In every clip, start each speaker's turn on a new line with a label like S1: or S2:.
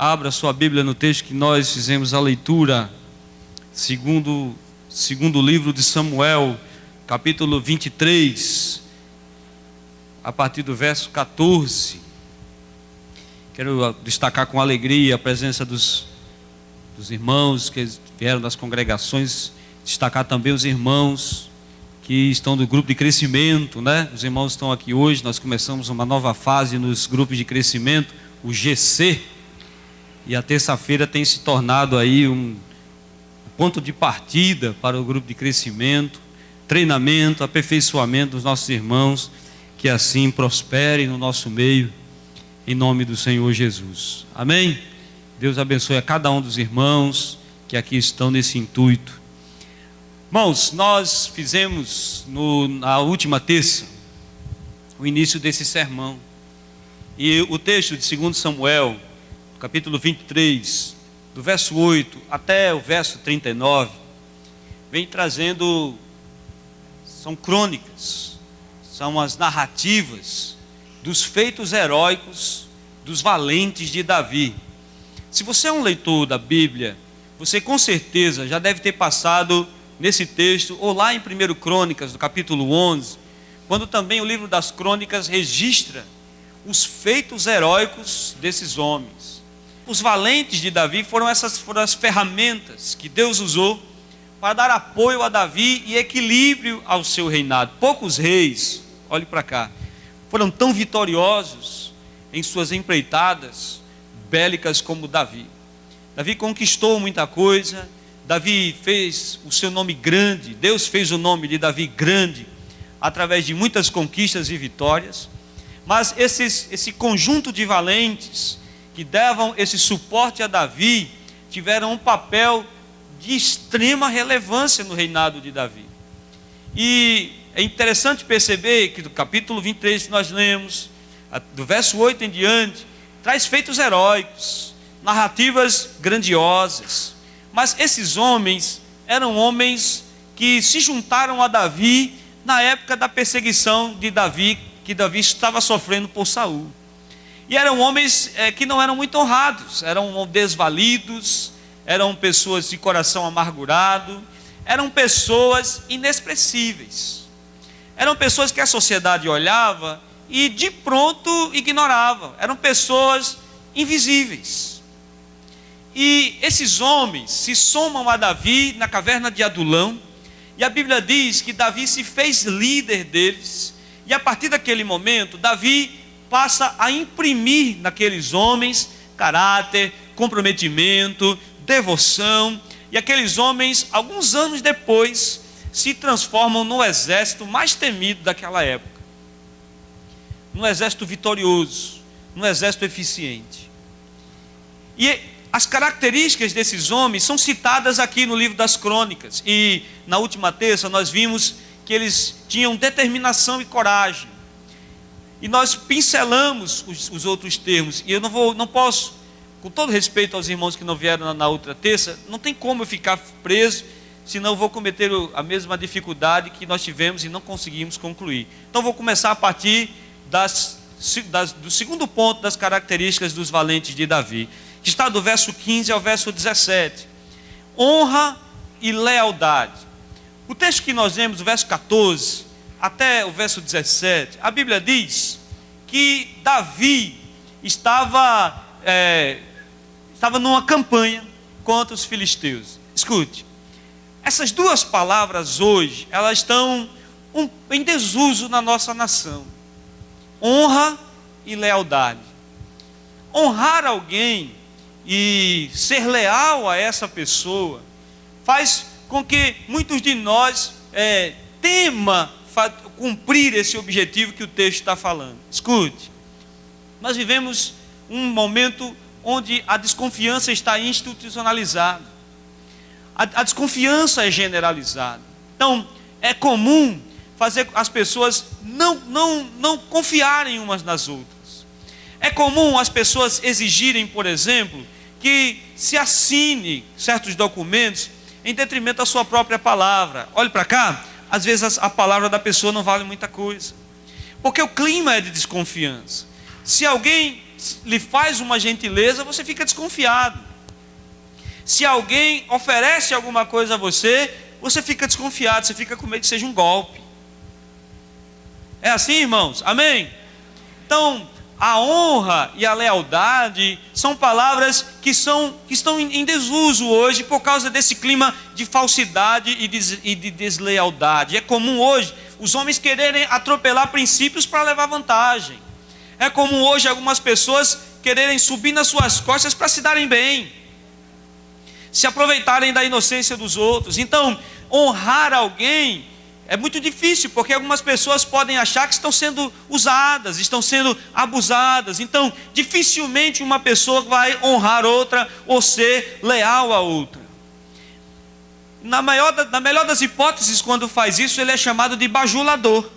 S1: Abra sua Bíblia no texto que nós fizemos a leitura, segundo o livro de Samuel, capítulo 23, a partir do verso 14. Quero destacar com alegria a presença dos irmãos que vieram das congregações, destacar também os irmãos que estão do grupo de crescimento, né? Os irmãos estão aqui hoje. Nós começamos uma nova fase nos grupos de crescimento, o GC, e a terça-feira tem se tornado aí um ponto de partida para o grupo de crescimento, treinamento, aperfeiçoamento dos nossos irmãos, que assim prosperem no nosso meio, em nome do Senhor Jesus. Amém? Deus abençoe a cada um dos irmãos que aqui estão nesse intuito. Irmãos, nós fizemos na última terça o início desse sermão, e o texto de 2 Samuel, capítulo 23, do verso 8 até o verso 39, vem trazendo, são crônicas, são as narrativas dos feitos heróicos dos valentes de Davi. Se você é um leitor da Bíblia, você com certeza já deve ter passado nesse texto, ou lá em 1 Crônicas, do capítulo 11, quando também o livro das Crônicas registra os feitos heróicos desses homens. Os valentes de Davi foram as ferramentas que Deus usou para dar apoio a Davi e equilíbrio ao seu reinado. Poucos reis, olhe para cá, foram tão vitoriosos em suas empreitadas bélicas como Davi. Davi conquistou muita coisa, Davi fez o seu nome grande, Deus fez o nome de Davi grande, através de muitas conquistas e vitórias. Mas esse conjunto de valentes que davam esse suporte a Davi, tiveram um papel de extrema relevância no reinado de Davi. E é interessante perceber que do capítulo 23 que nós lemos, do verso 8 em diante, traz feitos heróicos, narrativas grandiosas. Mas esses homens eram homens que se juntaram a Davi na época da perseguição de Davi, que Davi estava sofrendo por Saul. E eram homens que não eram muito honrados, eram desvalidos, eram pessoas de coração amargurado, eram pessoas inexpressíveis. Eram pessoas que a sociedade olhava e de pronto ignorava. Eram pessoas invisíveis. E esses homens se somam a Davi na caverna de Adulão, e a Bíblia diz que Davi se fez líder deles, e a partir daquele momento, Davi passa a imprimir naqueles homens caráter, comprometimento, devoção, e aqueles homens, alguns anos depois, se transformam no exército mais temido daquela época, num exército vitorioso, num exército eficiente. E as características desses homens são citadas aqui no livro das Crônicas, e na última terça nós vimos que eles tinham determinação e coragem. E nós pincelamos os outros termos, e eu não posso, com todo respeito aos irmãos que não vieram na outra terça, não tem como eu ficar preso, senão eu vou cometer a mesma dificuldade que nós tivemos e não conseguimos concluir. Então vou começar a partir do segundo ponto das características dos valentes de Davi, que está do verso 15 ao verso 17. Honra e lealdade. O texto que nós lemos, do verso 14 até o verso 17, a Bíblia diz que Davi estava numa campanha contra os filisteus. Escute, essas duas palavras hoje, elas estão em desuso na nossa nação. Honra e lealdade. Honrar alguém e ser leal a essa pessoa faz com que muitos de nós tema cumprir esse objetivo que o texto está falando. Escute, nós vivemos um momento onde a desconfiança está institucionalizada, a desconfiança é generalizada. Então é comum fazer as pessoas não confiarem umas nas outras. É comum as pessoas exigirem, por exemplo, que se assine certos documentos em detrimento da sua própria palavra. Olhe para cá, às vezes a palavra da pessoa não vale muita coisa, porque o clima é de desconfiança. Se alguém lhe faz uma gentileza, você fica desconfiado. Se alguém oferece alguma coisa a você, você fica desconfiado, você fica com medo que seja um golpe. É assim, irmãos? Amém? Então, a honra e a lealdade são palavras que estão em desuso hoje por causa desse clima de falsidade e de deslealdade. É comum hoje os homens quererem atropelar princípios para levar vantagem. É comum hoje algumas pessoas quererem subir nas suas costas para se darem bem, se aproveitarem da inocência dos outros. Então, honrar alguém é muito difícil, porque algumas pessoas podem achar que estão sendo usadas, estão sendo abusadas. Então, dificilmente uma pessoa vai honrar outra ou ser leal a outra. Na melhor das hipóteses, quando faz isso, ele é chamado de bajulador.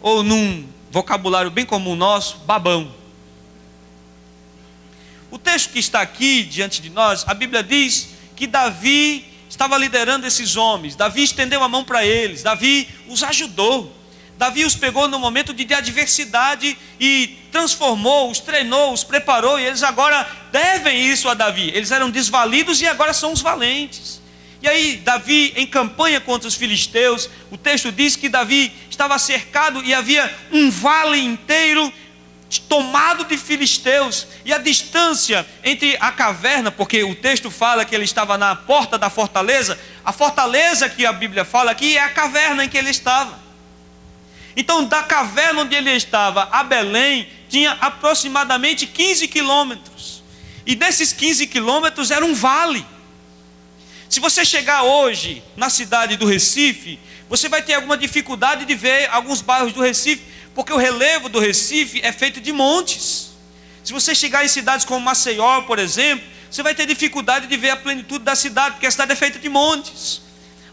S1: Ou num vocabulário bem comum nosso, babão. O texto que está aqui diante de nós, a Bíblia diz que Davi estava liderando esses homens. Davi estendeu a mão para eles, Davi os ajudou, Davi os pegou no momento de adversidade e transformou, os treinou, os preparou, e eles agora devem isso a Davi. Eles eram desvalidos e agora são os valentes. E aí Davi, em campanha contra os filisteus, o texto diz que Davi estava cercado e havia um vale inteiro tomado de filisteus, e a distância entre a caverna, porque o texto fala que ele estava na porta da fortaleza, a fortaleza que a Bíblia fala aqui é a caverna em que ele estava. Então, da caverna onde ele estava a Belém, tinha aproximadamente 15 quilômetros, e desses 15 quilômetros era um vale. Se você chegar hoje na cidade do Recife, você vai ter alguma dificuldade de ver alguns bairros do Recife, porque o relevo do Recife é feito de montes. Se você chegar em cidades como Maceió, por exemplo, você vai ter dificuldade de ver a plenitude da cidade, porque a cidade é feita de montes.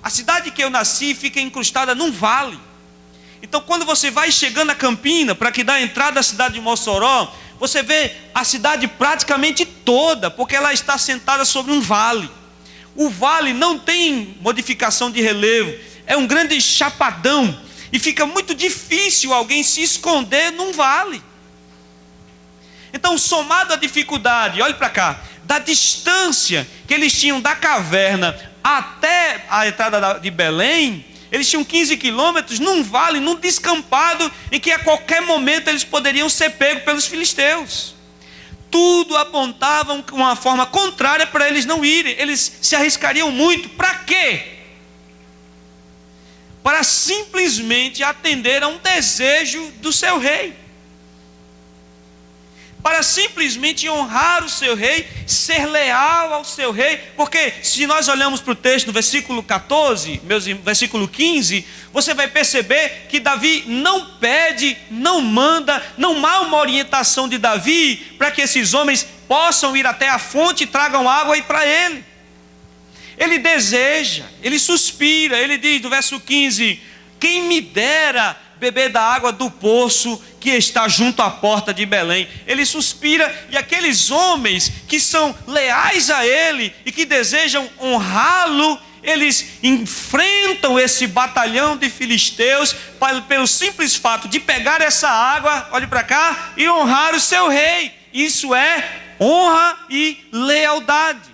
S1: A cidade que eu nasci fica incrustada num vale. Então, quando você vai chegando a Campina, para que dá a entrada à cidade de Mossoró, você vê a cidade praticamente toda, porque ela está sentada sobre um vale. O vale não tem modificação de relevo, é um grande chapadão, e fica muito difícil alguém se esconder num vale. Então, somado à dificuldade, olhe para cá, da distância que eles tinham da caverna até a entrada de Belém, eles tinham 15 quilômetros num vale, num descampado, em que a qualquer momento eles poderiam ser pegos pelos filisteus. Tudo apontava uma forma contrária para eles não irem. Eles se arriscariam muito. Para quê? Para simplesmente atender a um desejo do seu rei. Para simplesmente honrar o seu rei, ser leal ao seu rei. Porque se nós olhamos para o texto no versículo 14, versículo 15, você vai perceber que Davi não pede, não manda, não há uma orientação de Davi para que esses homens possam ir até a fonte e tragam água para ele. Ele deseja, ele suspira, ele diz no verso 15: quem me dera beber da água do poço que está junto à porta de Belém. Ele suspira, e aqueles homens que são leais a ele e que desejam honrá-lo, eles enfrentam esse batalhão de filisteus pelo simples fato de pegar essa água, olhe para cá, e honrar o seu rei. Isso é honra e lealdade.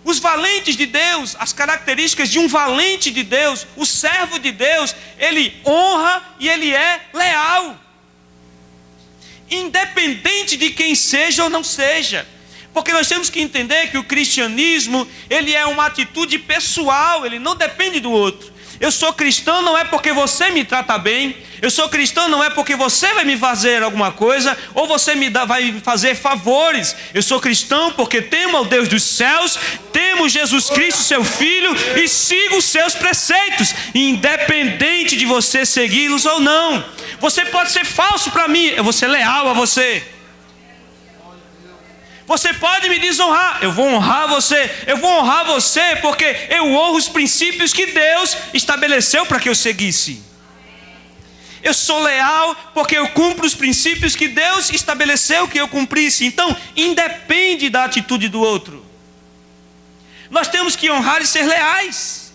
S1: Os valentes de Deus, as características de um valente de Deus, o servo de Deus, ele honra e ele é leal, independente de quem seja ou não seja. Porque nós temos que entender que o cristianismo, ele é uma atitude pessoal, ele não depende do outro. Eu sou cristão não é porque você me trata bem, eu sou cristão não é porque você vai me fazer alguma coisa, ou você vai me fazer favores. Eu sou cristão porque temo ao Deus dos céus, temo Jesus Cristo, seu Filho, e sigo os seus preceitos, independente de você segui-los ou não. Você pode ser falso para mim, eu vou ser leal a você. Você pode me desonrar, eu vou honrar você. Eu vou honrar você porque eu honro os princípios que Deus estabeleceu para que eu seguisse. Eu sou leal porque eu cumpro os princípios que Deus estabeleceu que eu cumprisse. Então, independe da atitude do outro. Nós temos que honrar e ser leais.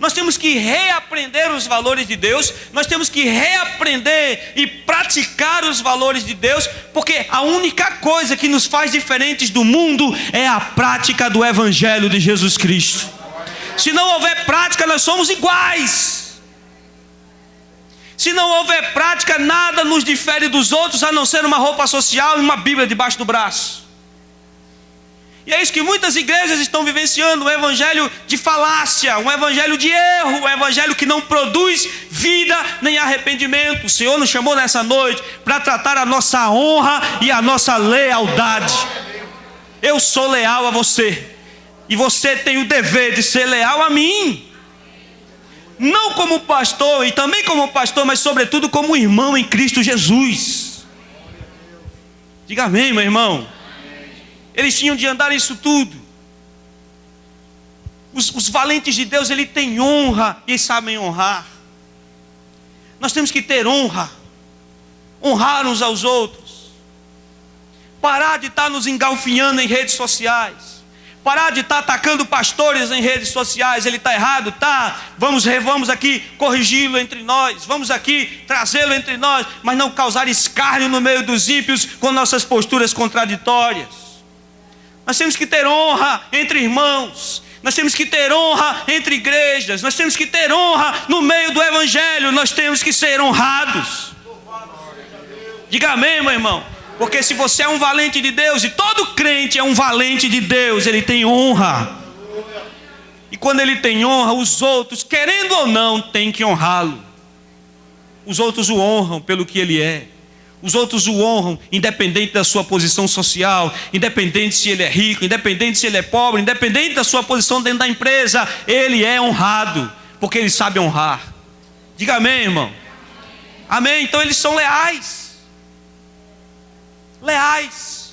S1: Nós temos que reaprender os valores de Deus, nós temos que reaprender e praticar os valores de Deus, porque a única coisa que nos faz diferentes do mundo é a prática do Evangelho de Jesus Cristo. Se não houver prática, nós somos iguais. Se não houver prática, nada nos difere dos outros, a não ser uma roupa social e uma Bíblia debaixo do braço. E é isso que muitas igrejas estão vivenciando, um evangelho de falácia, um evangelho de erro, um evangelho que não produz vida nem arrependimento. O Senhor nos chamou nessa noite para tratar a nossa honra e a nossa lealdade. Eu sou leal a você, e você tem o dever de ser leal a mim. Não como pastor, e também como pastor, mas sobretudo como irmão em Cristo Jesus. Diga amém, meu irmão. Eles tinham de andar isso tudo. Os valentes de Deus, eles têm honra e sabem honrar. Nós temos que ter honra, honrar uns aos outros, parar de estar nos engalfinhando em redes sociais, parar de estar atacando pastores em redes sociais. Ele está errado, tá? Vamos aqui corrigi-lo entre nós, vamos aqui trazê-lo entre nós, mas não causar escárnio no meio dos ímpios com nossas posturas contraditórias. Nós temos que ter honra entre irmãos, nós temos que ter honra entre igrejas, nós temos que ter honra no meio do evangelho, nós temos que ser honrados. Diga amém, meu irmão. Porque se você é um valente de Deus, e todo crente é um valente de Deus, ele tem honra. E quando ele tem honra, os outros, querendo ou não, têm que honrá-lo. Os outros o honram pelo que ele é. Os outros o honram, independente da sua posição social, independente se ele é rico, independente se ele é pobre, independente da sua posição dentro da empresa, ele é honrado, porque ele sabe honrar. Diga amém, irmão. Amém. Então eles são leais. Leais.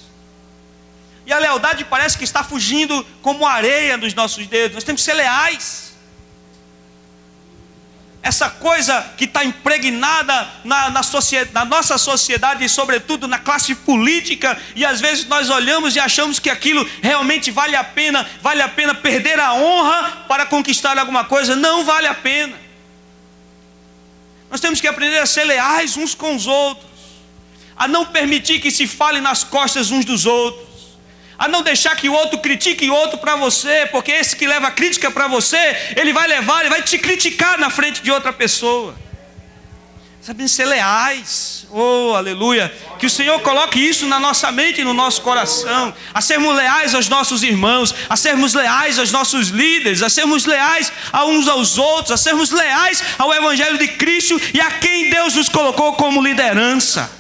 S1: E a lealdade parece que está fugindo como areia dos nossos dedos. Nós temos que ser leais. Essa coisa que está impregnada na nossa sociedade e sobretudo na classe política, e às vezes nós olhamos e achamos que aquilo realmente vale a pena perder a honra para conquistar alguma coisa. Não vale a pena. Nós temos que aprender a ser leais uns com os outros, a não permitir que se fale nas costas uns dos outros, a não deixar que o outro critique o outro para você, porque esse que leva a crítica para você, ele vai te criticar na frente de outra pessoa. Sabem ser leais. Oh, aleluia. Que o Senhor coloque isso na nossa mente e no nosso coração, a sermos leais aos nossos irmãos, a sermos leais aos nossos líderes, a sermos leais a uns aos outros, a sermos leais ao Evangelho de Cristo e a quem Deus nos colocou como liderança.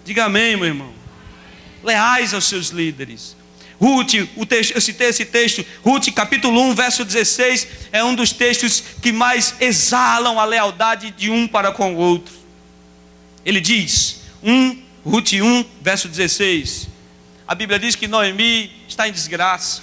S1: Diga amém, meu irmão. Leais aos seus líderes. Ruth, eu citei esse texto, Ruth capítulo 1, verso 16, é um dos textos que mais exalam a lealdade de um para com o outro. Ele diz, Ruth 1, verso 16, a Bíblia diz que Noemi está em desgraça.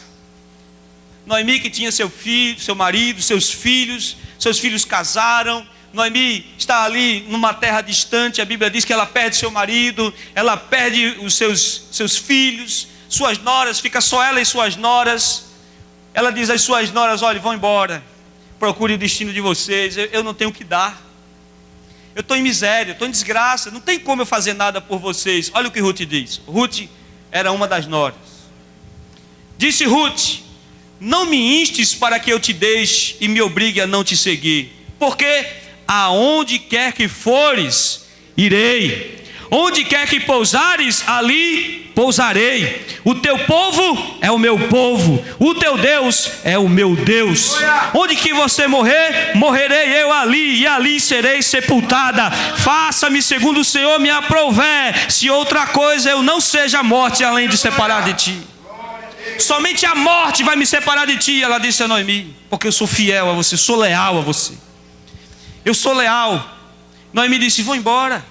S1: Noemi, que tinha seu filho, seu marido, seus filhos casaram. Noemi está ali numa terra distante. A Bíblia diz que ela perde seu marido, ela perde os seus filhos, suas noras, fica só ela e suas noras. Ela diz às suas noras: olha, vão embora, procure o destino de vocês, eu não tenho o que dar, eu estou em miséria, estou em desgraça, não tem como eu fazer nada por vocês. Olha o que Ruth diz. Ruth era uma das noras. Disse Ruth: não me instes para que eu te deixe e me obrigue a não te seguir, porque aonde quer que fores, irei. Onde quer que pousares, ali pousarei. O teu povo é o meu povo, o teu Deus é o meu Deus. Onde que você morrer, morrerei eu ali, e ali serei sepultada. Faça-me segundo o Senhor me aprouver, se outra coisa eu não seja a morte, além de separar de ti. Somente a morte vai me separar de ti, ela disse a Noemi, porque eu sou fiel a você, sou leal a você. Eu sou leal. Noemi disse: vou embora.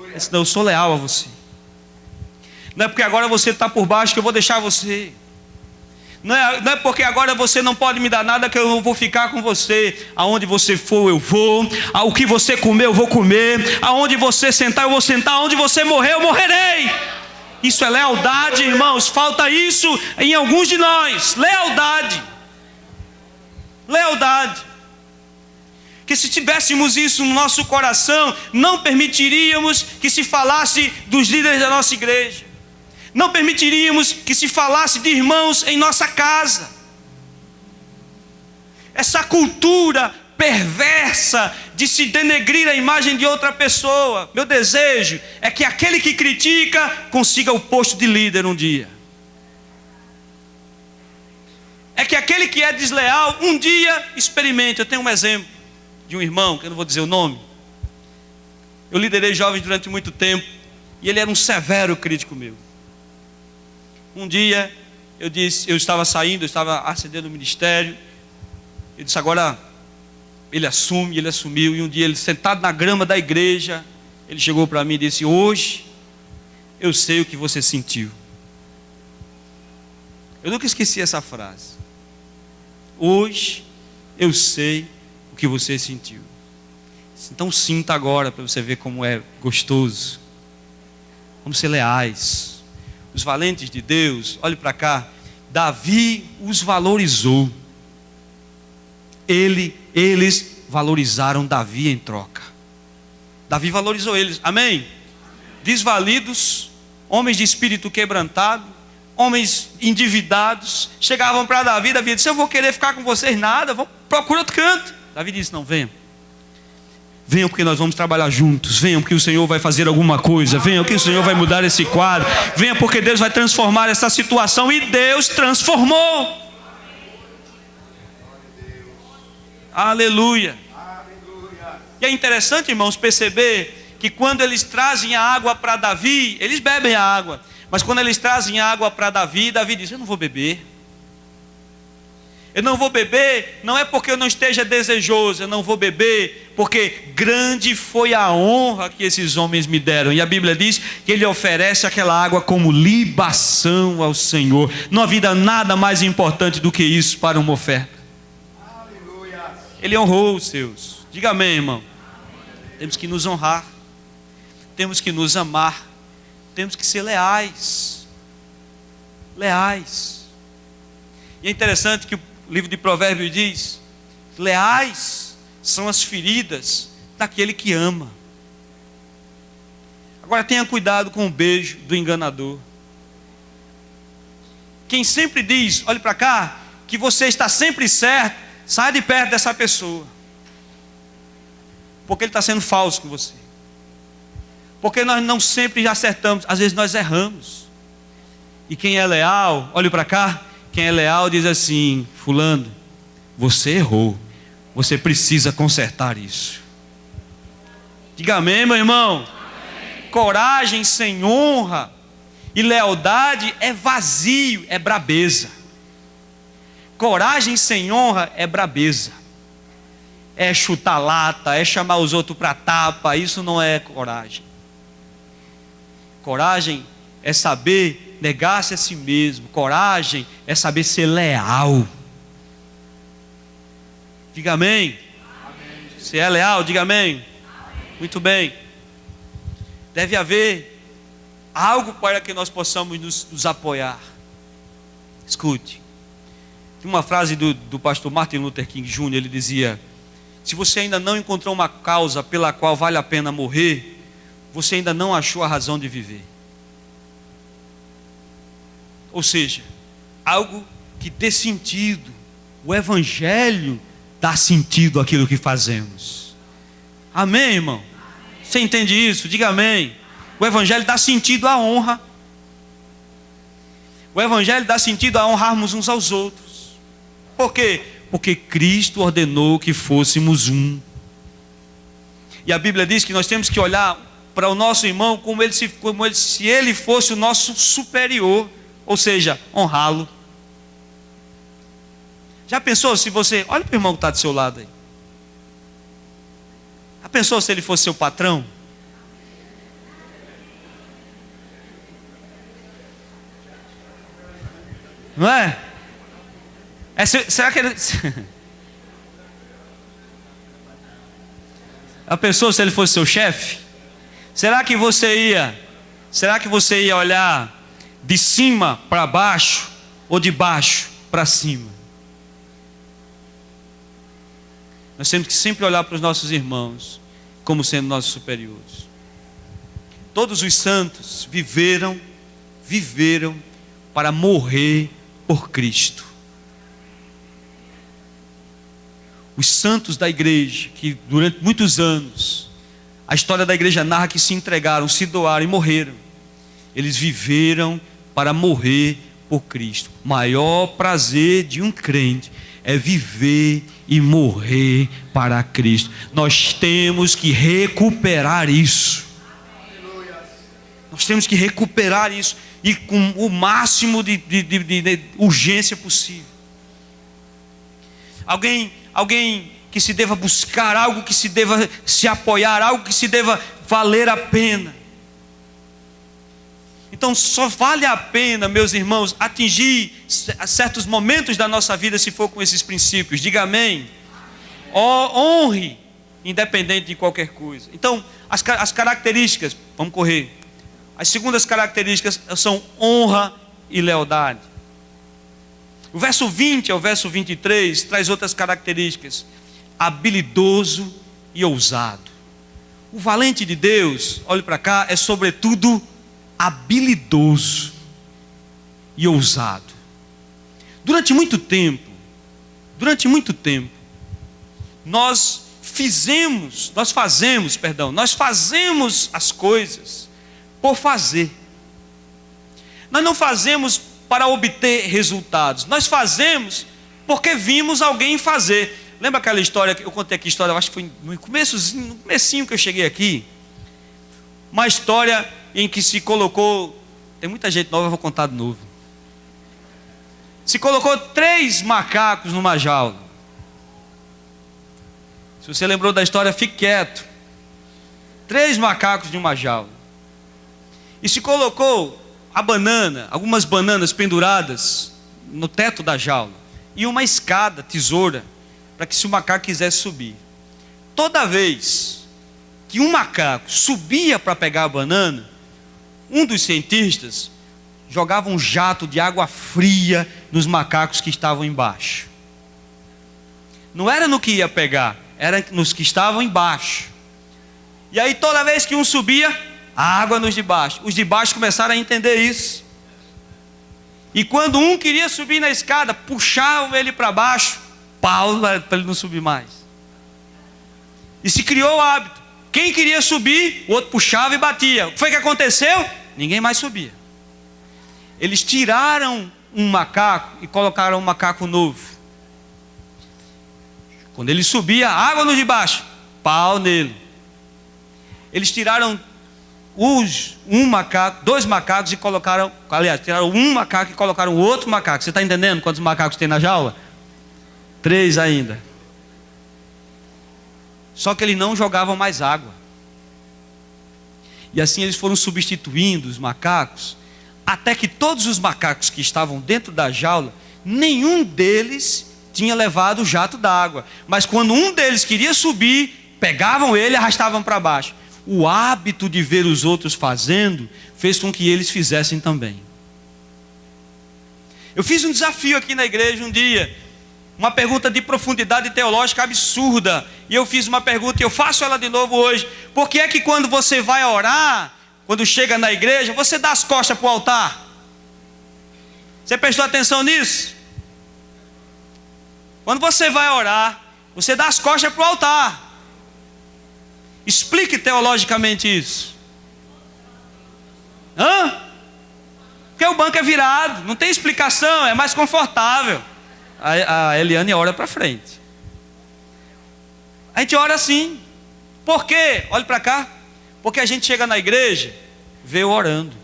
S1: Eu disse: não, eu sou leal a você. Não é porque agora você está por baixo que eu vou deixar você. Não é porque agora você não pode me dar nada que eu não vou ficar com você. Aonde você for, eu vou. O que você comer, eu vou comer. Aonde você sentar, eu vou sentar. Aonde você morrer, eu morrerei. Isso é lealdade, irmãos. Falta isso em alguns de nós. Lealdade. Lealdade. Que se tivéssemos isso no nosso coração, não permitiríamos que se falasse dos líderes da nossa igreja. Não permitiríamos que se falasse de irmãos em nossa casa. Essa cultura perversa de se denegrir a imagem de outra pessoa. Meu desejo é que aquele que critica consiga o posto de líder um dia. É que aquele que é desleal um dia experimente. Eu tenho um exemplo de um irmão, que eu não vou dizer o nome. Eu liderei jovens durante muito tempo e ele era um severo crítico meu. Um dia eu estava saindo, eu estava ascendendo o ministério. Eu disse, agora ele assumiu. E um dia ele sentado na grama da igreja, ele chegou para mim e disse, hoje eu sei o que você sentiu. Eu nunca esqueci essa frase. Hoje eu sei o que você sentiu. Então sinta agora, para você ver como é gostoso. Vamos ser leais. Os valentes de Deus, olhe para cá, Davi os valorizou. Eles valorizaram Davi em troca. Davi valorizou eles, amém? Desvalidos, homens de espírito quebrantado, homens endividados, chegavam para Davi disse, eu vou querer ficar com vocês nada, procura outro canto. Davi disse, não, venham porque nós vamos trabalhar juntos, venham porque o Senhor vai fazer alguma coisa, venham porque o Senhor vai mudar esse quadro, venham porque Deus vai transformar essa situação. E Deus transformou. Aleluia. E é interessante, irmãos, perceber que quando eles trazem a água para Davi, eles bebem a água, mas quando eles trazem a água para Davi, Davi diz, eu não vou beber. Eu não vou beber, não é porque eu não esteja desejoso, eu não vou beber, porque grande foi a honra que esses homens me deram. E a Bíblia diz que ele oferece aquela água como libação ao Senhor. Não havia nada mais importante do que isso para uma oferta. Aleluia. Ele honrou os seus. Diga amém, irmão. Temos que nos honrar, temos que nos amar, temos que ser leais. Leais. E é interessante que o livro de Provérbios diz, leais são as feridas daquele que ama. Agora tenha cuidado com o beijo do enganador. Quem sempre diz, olhe para cá, que você está sempre certo, sai de perto dessa pessoa. Porque ele está sendo falso com você. Porque nós não sempre acertamos, às vezes nós erramos. E quem é leal, olhe para cá, quem é leal diz assim, fulano, você errou, você precisa consertar isso. Diga amém, meu irmão. Amém. Coragem sem honra e lealdade é vazio, é brabeza. Coragem sem honra é brabeza. É chutar lata, é chamar os outros para tapa, isso não é coragem. Coragem é saber negar-se a si mesmo. Coragem é saber ser leal. Diga amém. Amém. Se é leal, diga amém. Amém. Muito bem. Deve haver algo para que nós possamos nos apoiar. Escute. Tem uma frase do pastor Martin Luther King Jr. Ele dizia, se você ainda não encontrou uma causa pela qual vale a pena morrer, você ainda não achou a razão de viver. Ou seja, algo que dê sentido. O Evangelho dá sentido àquilo que fazemos. Amém, irmão? Você entende isso? Diga amém. O Evangelho dá sentido à honra. O Evangelho dá sentido a honrarmos uns aos outros. Por quê? Porque Cristo ordenou que fôssemos um. E a Bíblia diz que nós temos que olhar para o nosso irmão como se ele fosse o nosso superior. Ou seja, honrá-lo. Já pensou se você... Olha para o irmão que está do seu lado aí. Já pensou se ele fosse seu patrão? Não é? Será que ele... Já pensou se ele fosse seu chefe? Será que você ia olhar de cima para baixo ou de baixo para cima? Nós temos que sempre olhar para os nossos irmãos como sendo nossos superiores. Todos os santos viveram para morrer por Cristo. Os santos da igreja, que durante muitos anos, a história da igreja narra que se entregaram, se doaram e morreram. Eles viveram para morrer por Cristo. O maior prazer de um crente é viver e morrer para Cristo. Nós temos que recuperar isso. Nós temos que recuperar isso, e com o máximo de urgência possível. Alguém que se deva buscar, algo que se deva se apoiar, algo que se deva valer a pena. Então só vale a pena, meus irmãos, atingir certos momentos da nossa vida se for com esses princípios. Diga amém. Honre, independente de qualquer coisa. Então, as características, vamos correr. As segundas características são honra e lealdade. O verso 20 ao verso 23 traz outras características: habilidoso e ousado. O valente de Deus, olhe para cá, é sobretudo habilidoso e ousado. Durante muito tempo, nós fazemos as coisas por fazer. Nós não fazemos para obter resultados. Nós fazemos porque vimos alguém fazer. Lembra aquela história que eu contei aqui, eu acho que foi no comecinho que eu cheguei aqui. Uma história em que se colocou, tem muita gente nova, eu vou contar de novo. Se colocou 3 macacos numa jaula. Se você lembrou da história, fique quieto. 3 macacos de uma jaula. E se colocou algumas bananas penduradas no teto da jaula, e uma escada, tesoura, para que se o macaco quisesse subir. Toda vez que um macaco subia para pegar a banana, um dos cientistas jogava um jato de água fria nos macacos que estavam embaixo. Não era no que ia pegar, era nos que estavam embaixo. E aí toda vez que um subia, a água nos de baixo. Os de baixo começaram a entender isso. E quando um queria subir na escada, puxavam ele para baixo, pau, para ele não subir mais. E se criou o hábito: quem queria subir, o outro puxava e batia. O que foi que aconteceu? Ninguém mais subia. Eles tiraram um macaco e colocaram um macaco novo. Quando ele subia, água no de baixo, pau nele. Eles tiraram 2 macacos e colocaram, aliás, tiraram um macaco e colocaram outro macaco. Você está entendendo quantos macacos tem na jaula? 3 ainda. Só que eles não jogavam mais água. E assim eles foram substituindo os macacos, até que todos os macacos que estavam dentro da jaula, nenhum deles tinha levado o jato d'água. Mas quando um deles queria subir, pegavam ele e arrastavam para baixo. O hábito de ver os outros fazendo fez com que eles fizessem também. Eu fiz um desafio aqui na igreja um dia, uma pergunta de profundidade teológica absurda, e eu fiz uma pergunta e eu faço ela de novo hoje: por que é que quando você vai orar, quando chega na igreja, você dá as costas para o altar? Você prestou atenção nisso? Quando você vai orar, você dá as costas para o altar. Explique teologicamente isso. Porque o banco é virado, não tem explicação, é mais confortável. A Eliane ora para frente. A gente ora assim. Por quê? Olhe para cá. Porque a gente chega na igreja, vê eu orando.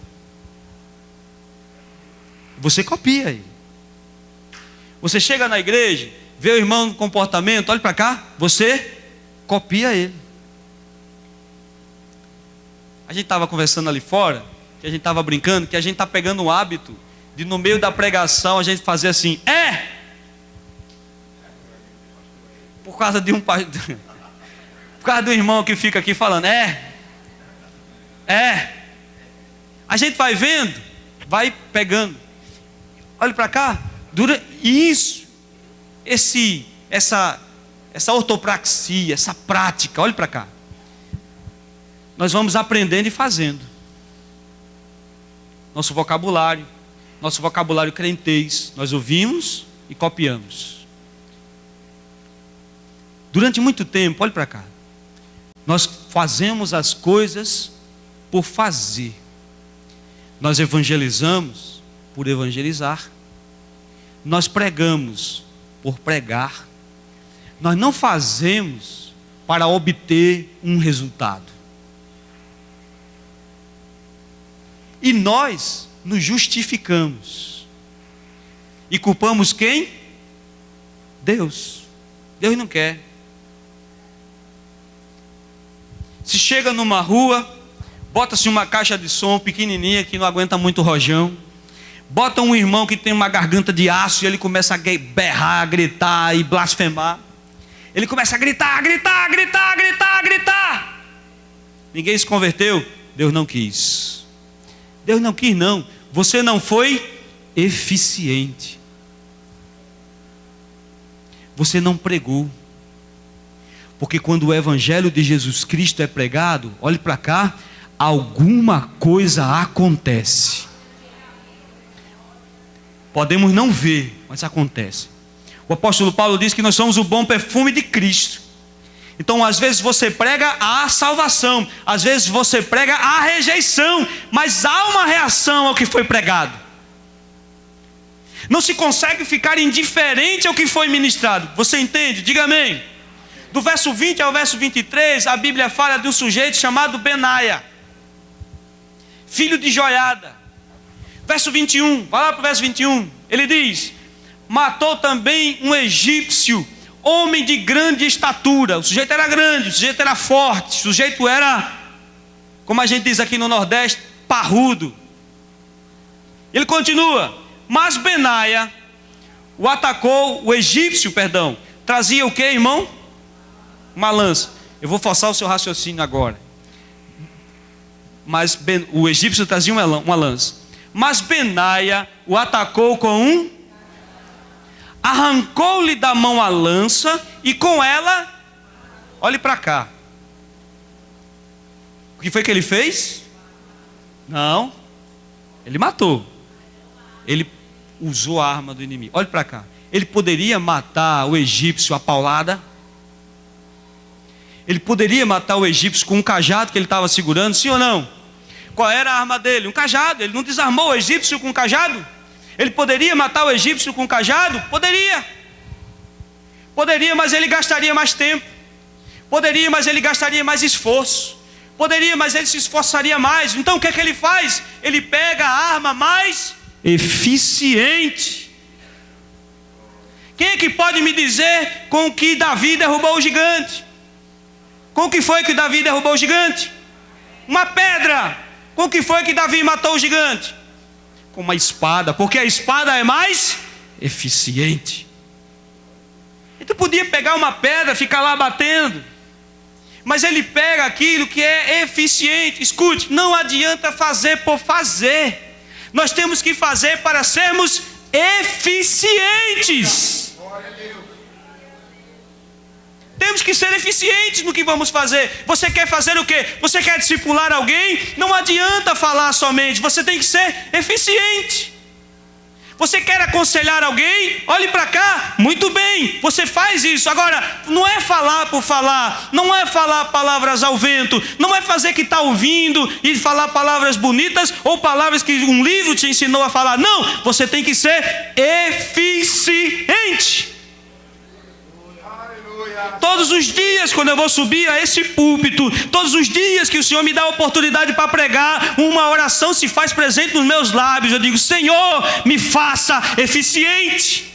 S1: Você copia aí. Você chega na igreja, vê o irmão no comportamento, olhe para cá, você copia ele. A gente estava conversando ali fora, que a gente estava brincando, que a gente está pegando um hábito de no meio da pregação a gente fazer assim, por causa de por causa do irmão que fica aqui falando, a gente vai vendo, vai pegando. Olha para cá, essa essa ortopraxia, essa prática, olhe para cá. Nós vamos aprendendo e fazendo. Nosso vocabulário crentez, nós ouvimos e copiamos. Durante muito tempo, olhe para cá, nós fazemos as coisas por fazer. Nós evangelizamos por evangelizar. Nós pregamos por pregar. Nós não fazemos para obter um resultado. E nós nos justificamos. E culpamos quem? Deus. Deus não quer. Se chega numa rua, bota-se uma caixa de som pequenininha que não aguenta muito rojão. Bota um irmão que tem uma garganta de aço e ele começa a berrar, gritar e blasfemar. Ele começa a gritar. Ninguém se converteu? Deus não quis. Deus não quis não. Você não foi eficiente. Você não pregou. Porque quando o evangelho de Jesus Cristo é pregado, olhe para cá, alguma coisa acontece. Podemos não ver, mas acontece. O apóstolo Paulo diz que nós somos o bom perfume de Cristo. Então às vezes você prega a salvação, às vezes você prega a rejeição, mas há uma reação ao que foi pregado. Não se consegue ficar indiferente ao que foi ministrado. Você entende? Diga amém. Do verso 20 ao verso 23, a Bíblia fala de um sujeito chamado Benaia, filho de Joiada. Verso 21, vai lá para o verso 21. Ele diz: matou também um egípcio, homem de grande estatura. O sujeito era grande, o sujeito era forte, o sujeito era, como a gente diz aqui no Nordeste, parrudo. Ele continua: mas Benaia o egípcio, trazia o que, irmão? Uma lança. Eu vou forçar o seu raciocínio agora. Mas o egípcio trazia uma lança. Mas Benaia o atacou com arrancou-lhe da mão a lança e com ela, olhe para cá. O que foi que ele fez? Não, ele matou. Ele usou a arma do inimigo. Olhe para cá. Ele poderia matar o egípcio a paulada. Ele poderia matar o egípcio com um cajado que ele estava segurando, sim ou não? Qual era a arma dele? Um cajado. Ele não desarmou o egípcio com um cajado? Ele poderia matar o egípcio com um cajado? Poderia. Poderia, mas ele gastaria mais tempo. Poderia, mas ele gastaria mais esforço. Poderia, mas ele se esforçaria mais. Então o que é que ele faz? Ele pega a arma mais eficiente. Quem é que pode me dizer com que Davi derrubou o gigante? Com que foi que Davi derrubou o gigante? Uma pedra. Com que foi que Davi matou o gigante? Com uma espada, porque a espada é mais eficiente. Então podia pegar uma pedra, ficar lá batendo, mas ele pega aquilo que é eficiente. Escute, não adianta fazer por fazer. Nós temos que fazer para sermos eficientes. Temos que ser eficientes no que vamos fazer. Você quer fazer o quê? Você quer discipular alguém? Não adianta falar somente, você tem que ser eficiente. Você quer aconselhar alguém? Olhe para cá, muito bem, você faz isso. Agora, não é falar por falar, não é falar palavras ao vento, não é fazer que está ouvindo e falar palavras bonitas ou palavras que um livro te ensinou a falar. Não, você tem que ser eficiente. Todos os dias quando eu vou subir a esse púlpito, todos os dias que o Senhor me dá a oportunidade para pregar, uma oração se faz presente nos meus lábios. Eu digo: Senhor, me faça eficiente.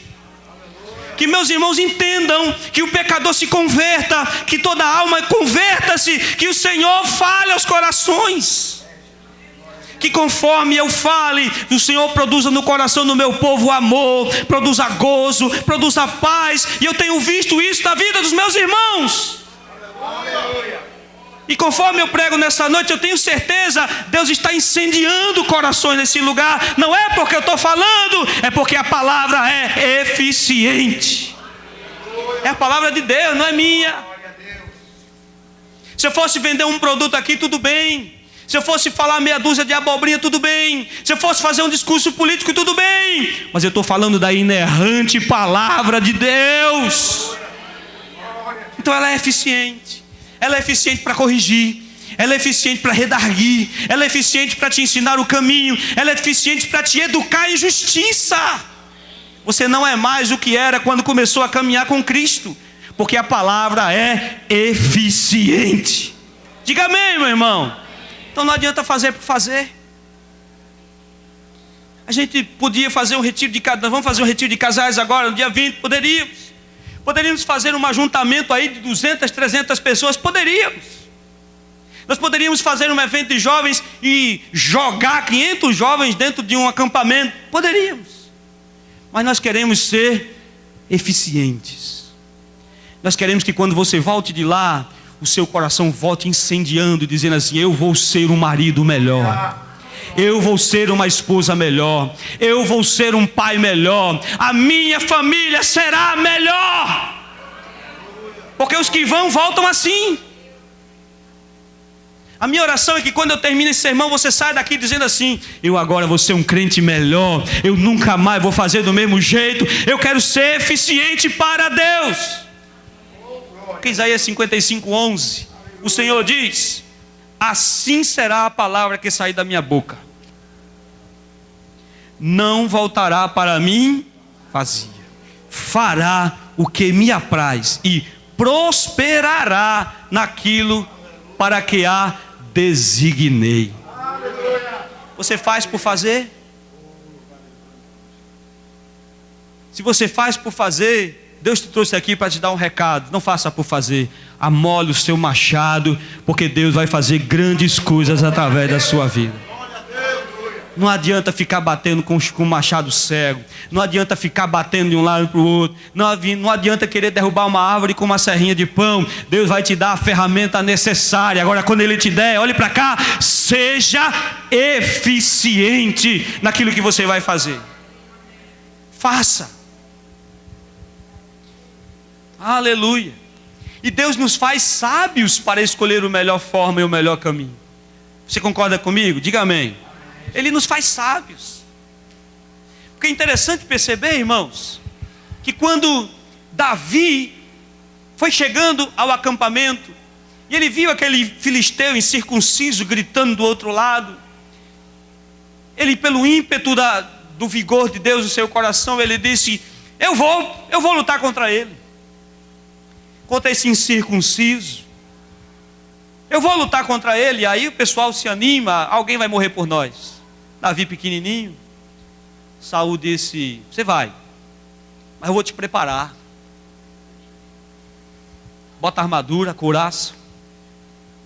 S1: Que meus irmãos entendam, que o pecador se converta, que toda alma converta-se, que o Senhor fale aos corações. Que conforme eu fale, o Senhor produza no coração do meu povo amor, produza gozo, produza paz. E eu tenho visto isso na vida dos meus irmãos. E conforme eu prego nessa noite, eu tenho certeza, Deus está incendiando corações nesse lugar. Não é porque eu estou falando, é porque a palavra é eficiente. É a palavra de Deus, não é minha. Se eu fosse vender um produto aqui, tudo bem. Se eu fosse falar meia dúzia de abobrinha, tudo bem. Se eu fosse fazer um discurso político, tudo bem. Mas eu estou falando da inerrante palavra de Deus. Então ela é eficiente. Ela é eficiente para corrigir. Ela é eficiente para redarguir. Ela é eficiente para te ensinar o caminho. Ela é eficiente para te educar em justiça. Você não é mais o que era quando começou a caminhar com Cristo. Porque a palavra é eficiente. Diga amém, meu irmão. Então não adianta fazer por fazer. A gente podia fazer um retiro de casais. Vamos fazer um retiro de casais agora, no dia 20. Poderíamos fazer um ajuntamento aí de 200, 300 pessoas. Poderíamos. Nós poderíamos fazer um evento de jovens e jogar 500 jovens dentro de um acampamento. Poderíamos. Mas nós queremos ser eficientes. Nós queremos que quando você volte de lá, o seu coração volte incendiando, dizendo assim: eu vou ser um marido melhor. Eu vou ser uma esposa melhor. Eu vou ser um pai melhor. A minha família será melhor. Porque os que vão, voltam assim. A minha oração é que quando eu termino esse sermão, você saia daqui dizendo assim: eu agora vou ser um crente melhor. Eu nunca mais vou fazer do mesmo jeito. Eu quero ser eficiente para Deus. Porque Isaías 55:11, o Senhor diz: assim será a palavra que sair da minha boca. Não voltará para mim vazia. Fará o que me apraz e prosperará naquilo para que a designei. Você faz por fazer? Se você faz por fazer, Deus te trouxe aqui para te dar um recado. Não faça por fazer. Amole o seu machado, porque Deus vai fazer grandes coisas através da sua vida. Não adianta ficar batendo com o machado cego. Não adianta ficar batendo de um lado para o outro. Não adianta querer derrubar uma árvore com uma serrinha de pão. Deus vai te dar a ferramenta necessária. Agora, quando Ele te der, olhe para cá. Seja eficiente naquilo que você vai fazer. Faça. Aleluia. E Deus nos faz sábios para escolher a melhor forma e o melhor caminho. Você concorda comigo? Diga amém. Ele nos faz sábios. Porque é interessante perceber, irmãos, que quando Davi foi chegando ao acampamento e ele viu aquele filisteu incircunciso gritando do outro lado, ele, pelo ímpeto do vigor de Deus no seu coração, ele disse: eu vou lutar contra ele, contra esse incircunciso. Eu vou lutar contra ele. E aí o pessoal se anima: alguém vai morrer por nós. Davi pequenininho. Saul disse: você vai, mas eu vou te preparar. Bota armadura, couraça,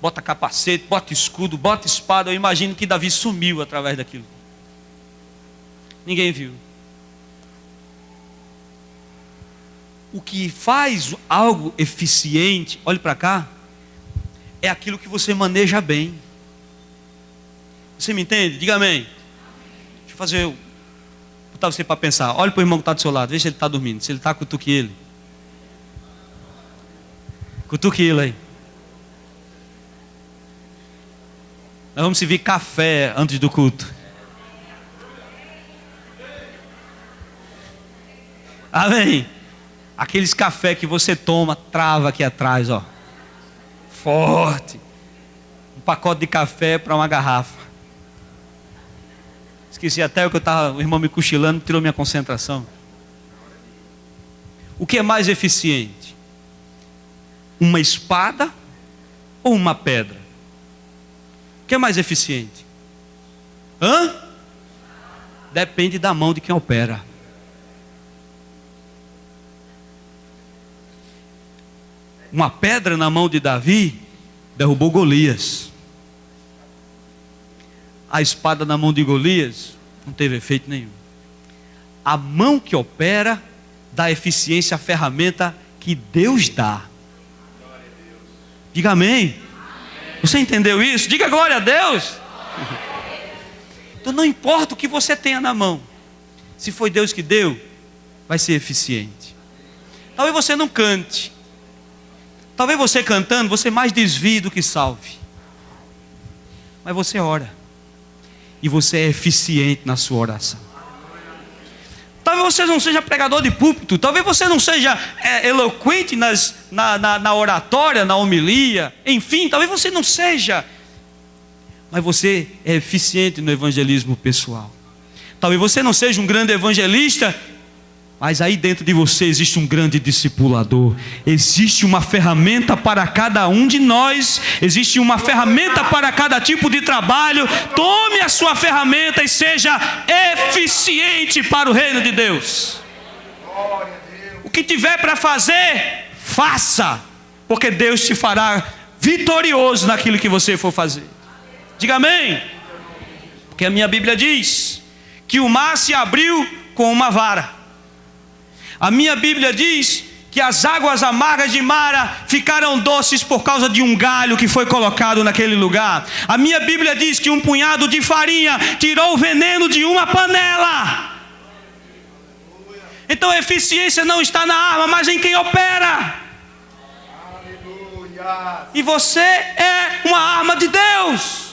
S1: bota capacete, bota escudo, bota espada. Eu imagino que Davi sumiu através daquilo. Ninguém viu. O que faz algo eficiente, olhe para cá, é aquilo que você maneja bem. Você me entende? Diga amém. Deixa eu botar você para pensar. Olhe para o irmão que está do seu lado, veja se ele está dormindo. Se ele está, cutuque ele. Cutuque ele aí. Nós vamos servir café antes do culto. Amém. Aqueles café que você toma, trava aqui atrás, ó. Forte. Um pacote de café para uma garrafa. Esqueci até o irmão me cochilando, tirou minha concentração. O que é mais eficiente? Uma espada ou uma pedra? O que é mais eficiente? Depende da mão de quem opera. Uma pedra na mão de Davi derrubou Golias. A espada na mão de Golias não teve efeito nenhum. A mão que opera dá eficiência à ferramenta que Deus dá. Diga amém. Você entendeu isso? Diga glória a Deus. Então não importa o que você tenha na mão, se foi Deus que deu, vai ser eficiente. Talvez você não cante. Talvez você cantando, você mais desvie do que salve. Mas você ora. E você é eficiente na sua oração. Talvez você não seja pregador de púlpito. Talvez você não seja eloquente na oratória, na homilia. Enfim, talvez você não seja. Mas você é eficiente no evangelismo pessoal. Talvez você não seja um grande evangelista, mas aí dentro de você existe um grande discipulador. Existe uma ferramenta para cada um de nós. Existe uma ferramenta para cada tipo de trabalho. Tome a sua ferramenta e seja eficiente para o reino de Deus. O que tiver para fazer, faça. Porque Deus te fará vitorioso naquilo que você for fazer. Diga amém. Porque a minha Bíblia diz que o mar se abriu com uma vara. A minha Bíblia diz que as águas amargas de Mara ficaram doces por causa de um galho que foi colocado naquele lugar. A minha Bíblia diz que um punhado de farinha tirou o veneno de uma panela. Então a eficiência não está na arma, mas em quem opera. E você é uma arma de Deus.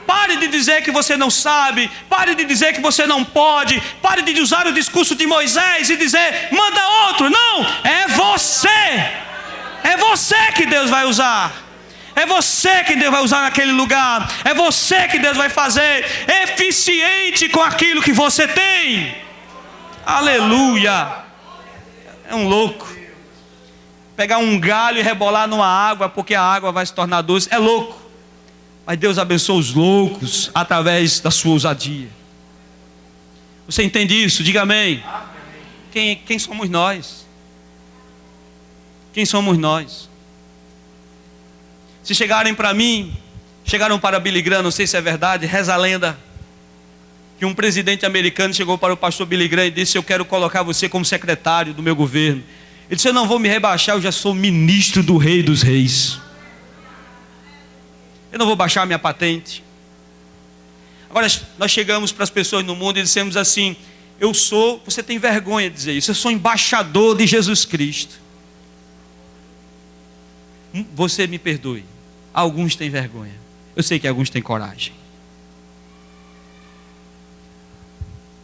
S1: Pare de dizer que você não sabe. Pare de dizer que você não pode. Pare de usar o discurso de Moisés e dizer, manda outro. Não, é você. É você que Deus vai usar. É você que Deus vai usar naquele lugar. É você que Deus vai fazer eficiente com aquilo que você tem. Aleluia. É um louco. Pegar um galho e rebolar numa água porque a água vai se tornar doce. É louco. Mas Deus abençoa os loucos através da sua ousadia. Você entende isso? Diga amém. Quem somos nós? Quem somos nós? Se chegarem para mim, chegaram para Billy Graham, não sei se é verdade, reza a lenda, que um presidente americano chegou para o pastor Billy Graham e disse, eu quero colocar você como secretário do meu governo. Ele disse, eu não vou me rebaixar, eu já sou ministro do Rei dos Reis. Eu não vou baixar minha patente. Agora nós chegamos para as pessoas no mundo e dissemos assim, você tem vergonha de dizer isso, eu sou embaixador de Jesus Cristo. Você me perdoe, alguns têm vergonha, eu sei que alguns têm coragem.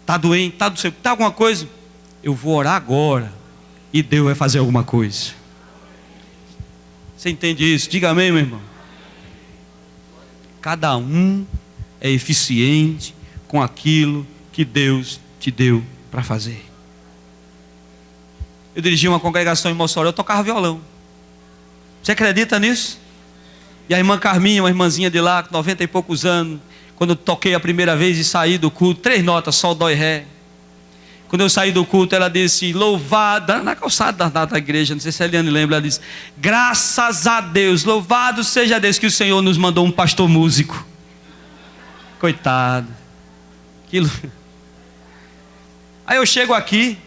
S1: Está doente, está alguma coisa? Eu vou orar agora e Deus vai fazer alguma coisa. Você entende isso? Diga amém, meu irmão. Cada um é eficiente com aquilo que Deus te deu para fazer. Eu dirigi uma congregação em Mossoró, eu tocava violão. Você acredita nisso? E a irmã Carminha, uma irmãzinha de lá, com 90 e poucos anos, quando eu toquei a primeira vez e saí do culto, 3 notas, sol, dó e ré. Quando eu saí do culto, ela disse, louvada, na calçada da igreja, não sei se a Eliane lembra, ela disse, graças a Deus, louvado seja Deus que o Senhor nos mandou um pastor músico. Coitado. Aquilo. Aí eu chego aqui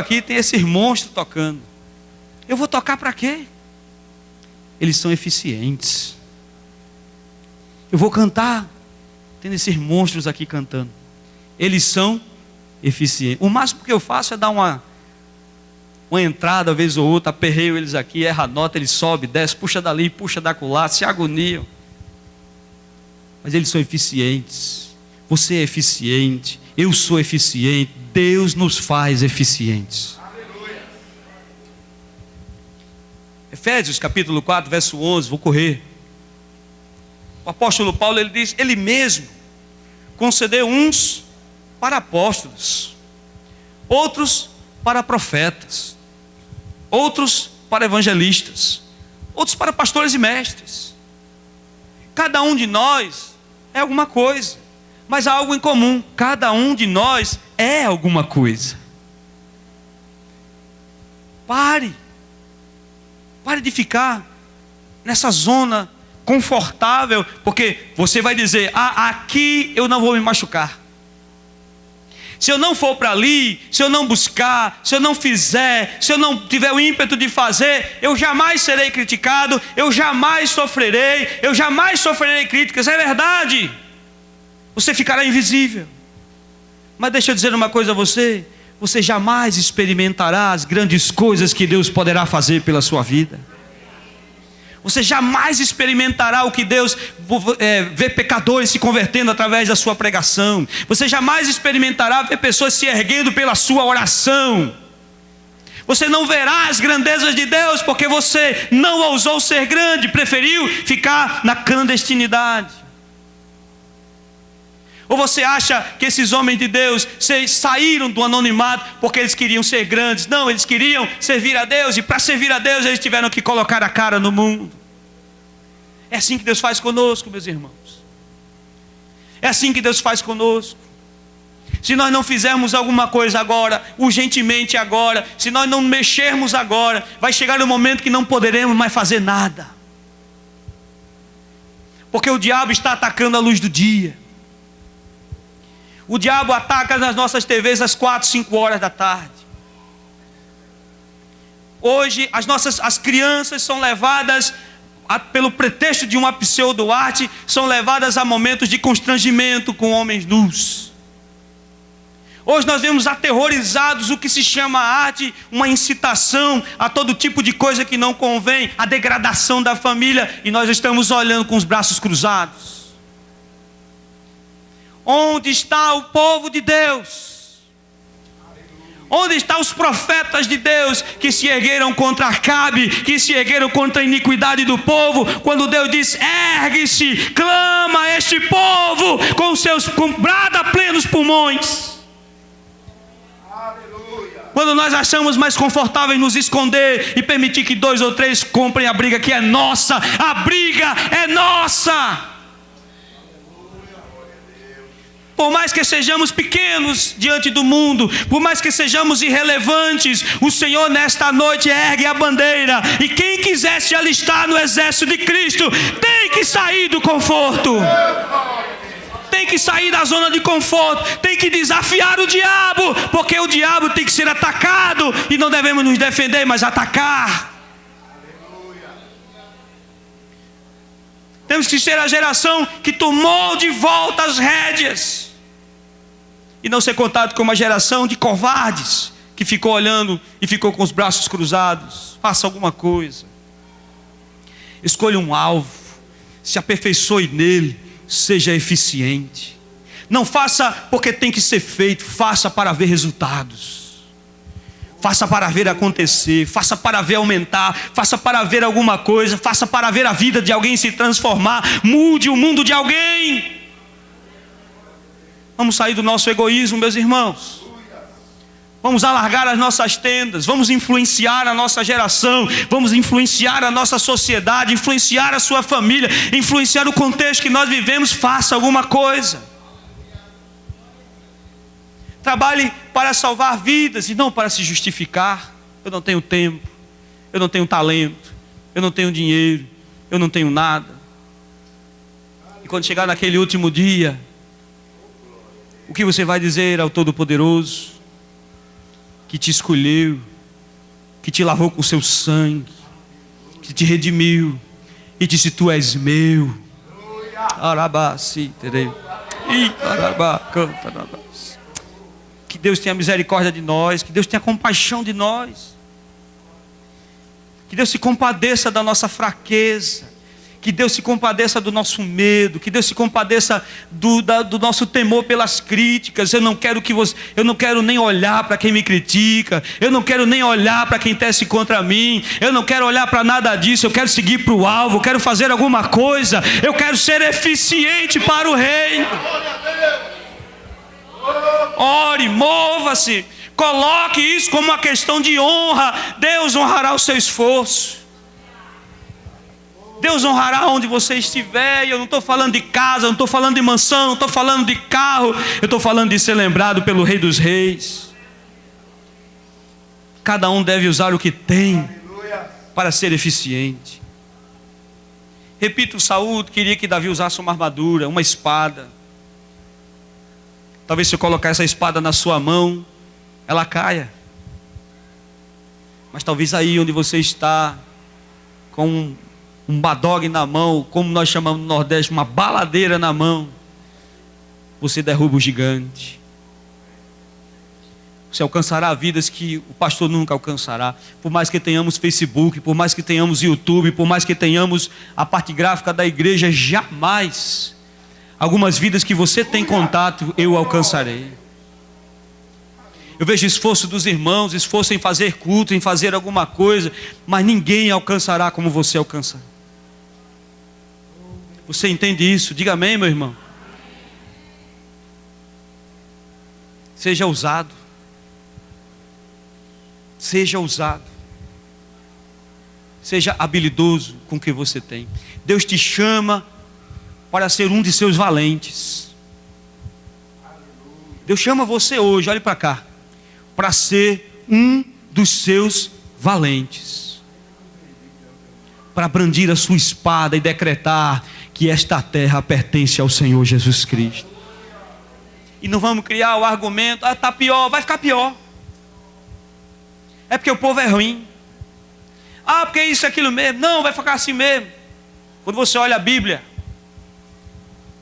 S1: e tem esses monstros tocando. Eu vou tocar para quê? Eles são eficientes. Eu vou cantar, tendo esses monstros aqui cantando. Eles são eficiente. O máximo que eu faço é dar uma entrada, vez ou outra, aperreio eles aqui, erra a nota, ele sobe, desce, puxa dali, puxa da colar, se agoniam. Mas eles são eficientes. Você é eficiente, eu sou eficiente, Deus nos faz eficientes. Aleluia. Efésios capítulo 4, verso 11, vou correr. O apóstolo Paulo, ele diz, ele mesmo concedeu uns para apóstolos, outros para profetas, outros para evangelistas, outros para pastores e mestres. Cada um de nós é alguma coisa, mas há algo em comum, cada um de nós é alguma coisa. Pare de ficar nessa zona confortável, porque você vai dizer, aqui eu não vou me machucar. Se eu não for para ali, se eu não buscar, se eu não fizer, se eu não tiver o ímpeto de fazer, eu jamais serei criticado, eu jamais sofrerei críticas. É verdade. Você ficará invisível. Mas deixa eu dizer uma coisa a você, você jamais experimentará as grandes coisas que Deus poderá fazer pela sua vida. Você jamais experimentará o que Deus vê pecadores se convertendo através da sua pregação. Você jamais experimentará ver pessoas se erguendo pela sua oração. Você não verá as grandezas de Deus porque você não ousou ser grande, preferiu ficar na clandestinidade. Ou você acha que esses homens de Deus saíram do anonimato porque eles queriam ser grandes? Não, eles queriam servir a Deus, e para servir a Deus eles tiveram que colocar a cara no mundo. É assim que Deus faz conosco, meus irmãos. É assim que Deus faz conosco. Se nós não fizermos alguma coisa agora, urgentemente agora, se nós não mexermos agora, vai chegar um momento que não poderemos mais fazer nada. Porque o diabo está atacando a luz do dia. O diabo ataca nas nossas TVs às 4, 5 horas da tarde. Hoje as crianças são levadas, pelo pretexto de uma pseudo-arte, são levadas a momentos de constrangimento com homens nus. Hoje nós vemos aterrorizados o que se chama arte, uma incitação a todo tipo de coisa que não convém, a degradação da família, e nós estamos olhando com os braços cruzados. Onde está o povo de Deus? Onde estão os profetas de Deus que se ergueram contra Acabe, que se ergueram contra a iniquidade do povo, quando Deus diz: ergue-se, clama este povo com brada a plenos pulmões. Quando nós achamos mais confortável nos esconder e permitir que 2 ou 3 comprem a briga que é nossa, a briga é nossa. Por mais que sejamos pequenos diante do mundo, por mais que sejamos irrelevantes, o Senhor nesta noite ergue a bandeira, e quem quiser se alistar no exército de Cristo tem que sair do conforto, tem que sair da zona de conforto, tem que desafiar o diabo, porque o diabo tem que ser atacado, e não devemos nos defender, mas atacar. Temos que ser a geração que tomou de volta as rédeas, e não ser contado como uma geração de covardes que ficou olhando e ficou com os braços cruzados. Faça alguma coisa, escolha um alvo, se aperfeiçoe nele, seja eficiente. Não faça porque tem que ser feito, faça para ver resultados, faça para ver acontecer, faça para ver aumentar, faça para ver alguma coisa, faça para ver a vida de alguém se transformar, mude o mundo de alguém. Vamos sair do nosso egoísmo, meus irmãos. Vamos alargar as nossas tendas, vamos influenciar a nossa geração, vamos influenciar a nossa sociedade, influenciar a sua família, influenciar o contexto que nós vivemos. Faça alguma coisa. Trabalhe para salvar vidas e não para se justificar. Eu não tenho tempo, eu não tenho talento, eu não tenho dinheiro, eu não tenho nada. E quando chegar naquele último dia, o que você vai dizer ao Todo-Poderoso, que te escolheu, que te lavou com seu sangue, que te redimiu e disse: tu és meu. Que Deus tenha misericórdia de nós, que Deus tenha compaixão de nós, que Deus se compadeça da nossa fraqueza, que Deus se compadeça do nosso medo, que Deus se compadeça do nosso temor pelas críticas. Eu não quero nem olhar para quem me critica, eu não quero nem olhar para quem tece contra mim, eu não quero olhar para nada disso. Eu quero seguir para o alvo, eu quero fazer alguma coisa, eu quero ser eficiente para o reino. Ore, mova-se, coloque isso como uma questão de honra. Deus honrará o seu esforço, Deus honrará onde você estiver. E eu não estou falando de casa, não estou falando de mansão, não estou falando de carro, eu estou falando de ser lembrado pelo Rei dos Reis. Cada um deve usar o que tem para ser eficiente. Repito, Saul queria que Davi usasse uma armadura, uma espada. Talvez se eu colocar essa espada na sua mão, ela caia. Mas talvez aí onde você está, com um badogue na mão, como nós chamamos no Nordeste, uma baladeira na mão, você derruba o gigante. Você alcançará vidas que o pastor nunca alcançará. Por mais que tenhamos Facebook, por mais que tenhamos YouTube, por mais que tenhamos a parte gráfica da igreja, jamais algumas vidas que você tem contato eu alcançarei. Eu vejo esforço dos irmãos, esforço em fazer culto, em fazer alguma coisa, mas ninguém alcançará como você alcança. Você entende isso? Diga amém, meu irmão. Seja ousado. Seja ousado. Seja habilidoso com o que você tem. Deus te chama para ser um de seus valentes. Deus chama você hoje, olhe para cá, para ser um dos seus valentes. Para brandir a sua espada e decretar que esta terra pertence ao Senhor Jesus Cristo. E não vamos criar o argumento, está pior, vai ficar pior. É porque o povo é ruim. Porque isso é aquilo mesmo. Não, vai ficar assim mesmo. Quando você olha a Bíblia,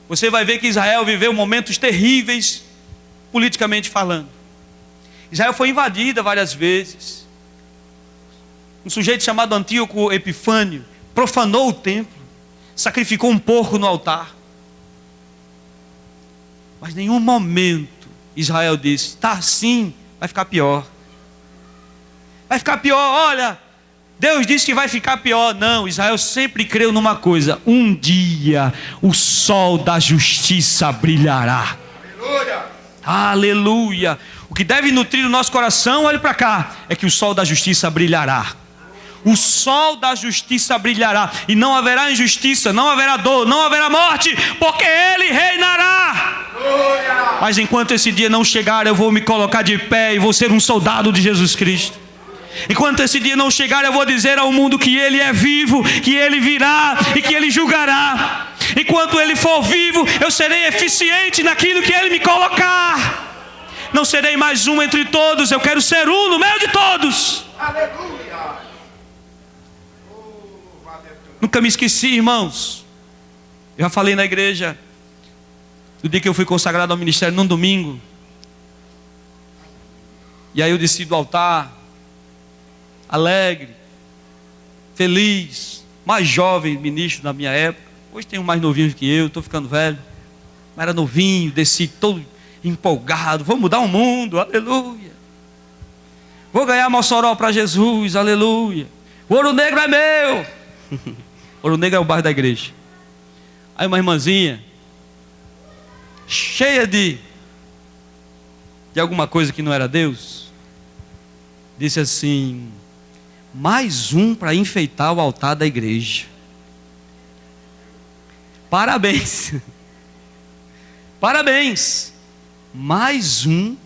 S1: você vai ver que Israel viveu momentos terríveis, politicamente falando. Israel foi invadida várias vezes. Um sujeito chamado Antíoco Epifânio profanou o templo, sacrificou um porco no altar. Mas em nenhum momento Israel disse, está assim, vai ficar pior. Vai ficar pior, olha, Deus disse que vai ficar pior. Não, Israel sempre creu numa coisa: um dia o sol da justiça brilhará. Aleluia! Aleluia! O que deve nutrir o nosso coração, olhe para cá, é que o sol da justiça brilhará. O sol da justiça brilhará, e não haverá injustiça, não haverá dor, não haverá morte, porque Ele reinará. Mas enquanto esse dia não chegar, eu vou me colocar de pé e vou ser um soldado de Jesus Cristo. Enquanto esse dia não chegar, eu vou dizer ao mundo que Ele é vivo, que Ele virá e que Ele julgará. Enquanto Ele for vivo, eu serei eficiente naquilo que Ele me colocar. Não serei mais um entre todos, eu quero ser um no meio de todos. Aleluia! Nunca me esqueci, irmãos. Eu já falei na igreja, do dia que eu fui consagrado ao ministério, num domingo. E aí eu desci do altar, alegre, feliz, mais jovem ministro na minha época. Hoje tem um mais novinho que eu, estou ficando velho. Mas era novinho, desci todo empolgado. Vou mudar o mundo, aleluia. Vou ganhar Mossoró para Jesus, aleluia. O Ouro Negro é meu. Ouro Negro é o bairro da igreja. Aí uma irmãzinha, cheia de alguma coisa que não era Deus, disse assim: mais um para enfeitar o altar da igreja. Parabéns. Parabéns. Mais um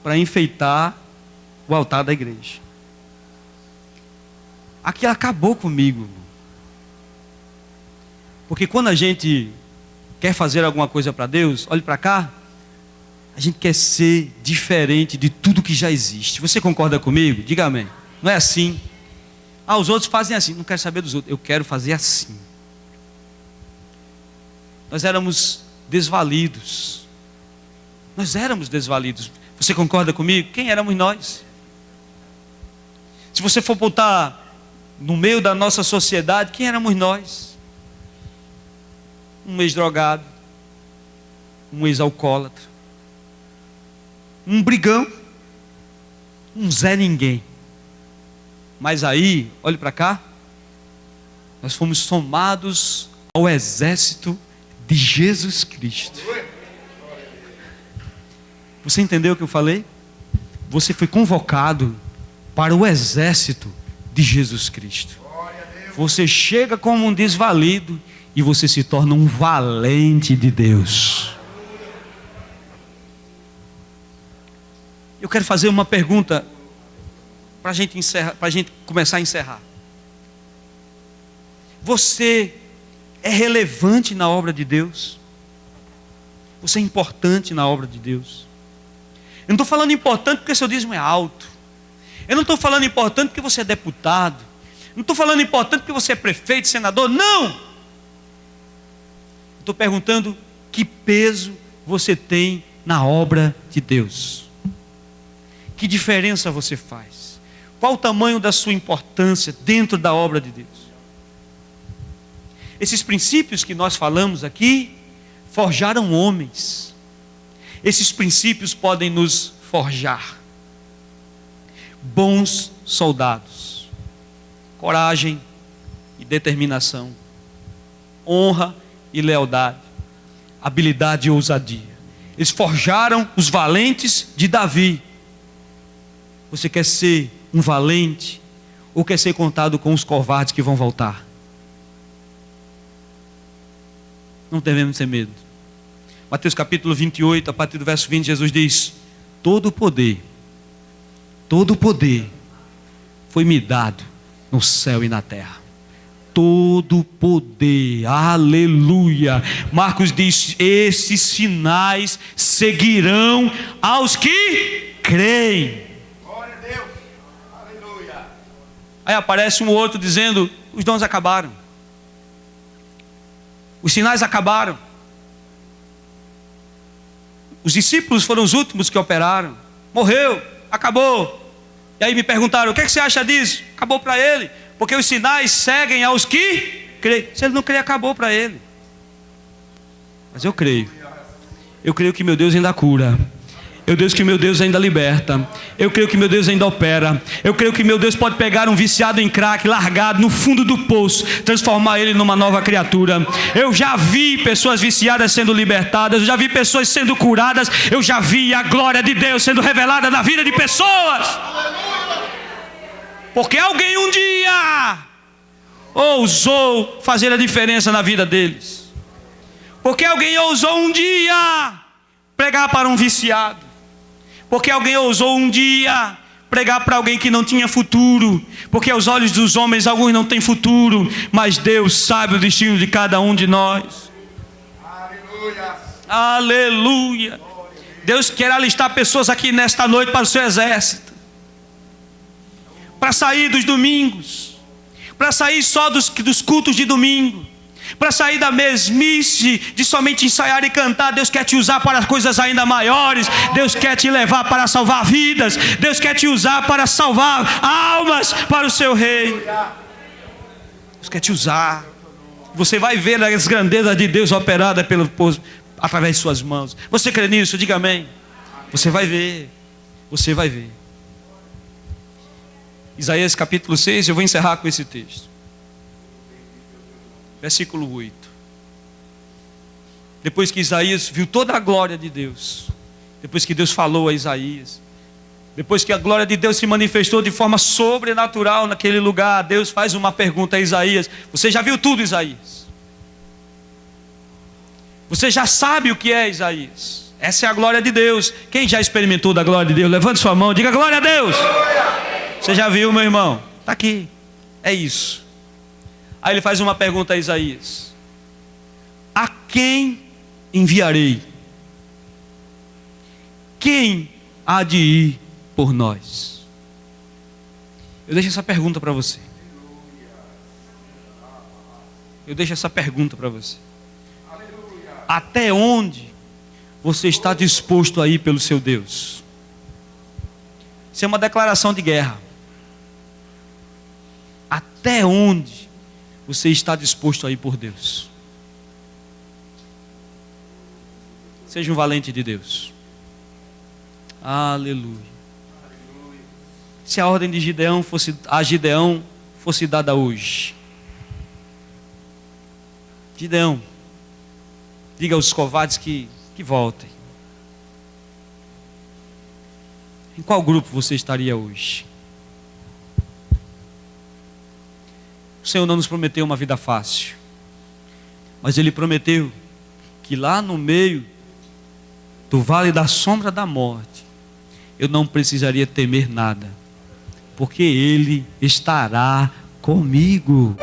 S1: para enfeitar o altar da igreja. Aquilo acabou comigo. Porque quando a gente quer fazer alguma coisa para Deus, olhe para cá, a gente quer ser diferente de tudo que já existe. Você concorda comigo? Diga amém. Não é assim. Os outros fazem assim. Não quero saber dos outros. Eu quero fazer assim. Nós éramos desvalidos. Nós éramos desvalidos. Você concorda comigo? Quem éramos nós? Se você for botar no meio da nossa sociedade, quem éramos nós? Um ex-drogado, um ex-alcoólatra, um brigão, um Zé Ninguém. Mas aí, olhe para cá, nós fomos somados ao exército de Jesus Cristo. Você entendeu o que eu falei? Você foi convocado para o exército de Jesus Cristo. Você chega como um desvalido e você se torna um valente de Deus. Eu quero fazer uma pergunta para a gente encerrar, para a gente começar a encerrar. Você é relevante na obra de Deus? Você é importante na obra de Deus? Eu não estou falando importante porque seu dízimo é alto. Eu não estou falando importante porque você é deputado. Eu não estou falando importante porque você é prefeito, senador. Não! Estou perguntando que peso você tem na obra de Deus. Que diferença você faz? Qual o tamanho da sua importância dentro da obra de Deus? Esses princípios que nós falamos aqui forjaram homens. Esses princípios podem nos forjar bons soldados, coragem e determinação, honra e lealdade, habilidade e ousadia. Eles forjaram os valentes de Davi. Você quer ser um valente ou quer ser contado com os covardes que vão voltar? Não devemos ter medo. Mateus capítulo 28, a partir do verso 20, Jesus diz: todo o poder foi me dado no céu e na terra. Todo o poder, aleluia. Marcos diz: esses sinais seguirão aos que creem.
S2: Glória a Deus, aleluia.
S1: Aí aparece um outro dizendo: os dons acabaram, os sinais acabaram, os discípulos foram os últimos que operaram, morreu, acabou. E aí me perguntaram: o que você acha disso? Acabou para ele, porque os sinais seguem aos que creem. Se ele não crê, acabou para ele. Mas eu creio que meu Deus ainda cura. Eu creio que meu Deus ainda liberta. Eu creio que meu Deus ainda opera. Eu creio que meu Deus pode pegar um viciado em crack, largado no fundo do poço, transformar ele numa nova criatura. Eu já vi pessoas viciadas sendo libertadas. Eu já vi pessoas sendo curadas. Eu já vi a glória de Deus sendo revelada na vida de pessoas. Porque alguém um dia ousou fazer a diferença na vida deles. Porque alguém ousou um dia pregar para um viciado. Porque alguém ousou um dia pregar para alguém que não tinha futuro. Porque aos olhos dos homens alguns não têm futuro, mas Deus sabe o destino de cada um de nós.
S2: Aleluia.
S1: Aleluia. Deus quer alistar pessoas aqui nesta noite para o seu exército, para sair dos domingos, para sair só dos cultos de domingo, para sair da mesmice de somente ensaiar e cantar. Deus quer te usar para coisas ainda maiores. Deus quer te levar para salvar vidas. Deus quer te usar para salvar almas para o seu reino. Deus quer te usar. Você vai ver as grandezas de Deus operadas através de suas mãos. Você crê nisso? Diga amém. Você vai ver. Você vai ver. Isaías capítulo 6, eu vou encerrar com esse texto. Versículo 8. Depois que Isaías viu toda a glória de Deus, depois que Deus falou a Isaías, depois que a glória de Deus se manifestou de forma sobrenatural naquele lugar, Deus faz uma pergunta a Isaías: você já viu tudo, Isaías? Você já sabe o que é, Isaías? Essa é a glória de Deus. Quem já experimentou da glória de Deus? Levante sua mão, diga glória a Deus. Você já viu, meu irmão? Está aqui, é isso. Aí ele faz uma pergunta a Isaías: a quem enviarei? Quem há de ir por nós? Eu deixo essa pergunta para você. Eu deixo essa pergunta para você. Até onde você está disposto a ir pelo seu Deus? Isso é uma declaração de guerra. Até onde você está disposto a ir por Deus? Seja um valente de Deus. Aleluia. Se a ordem de Gideão fosse dada hoje: Gideão, diga aos covardes que voltem. Em qual grupo você estaria hoje? O Senhor não nos prometeu uma vida fácil, mas Ele prometeu que lá no meio do vale da sombra da morte, eu não precisaria temer nada, porque Ele estará comigo.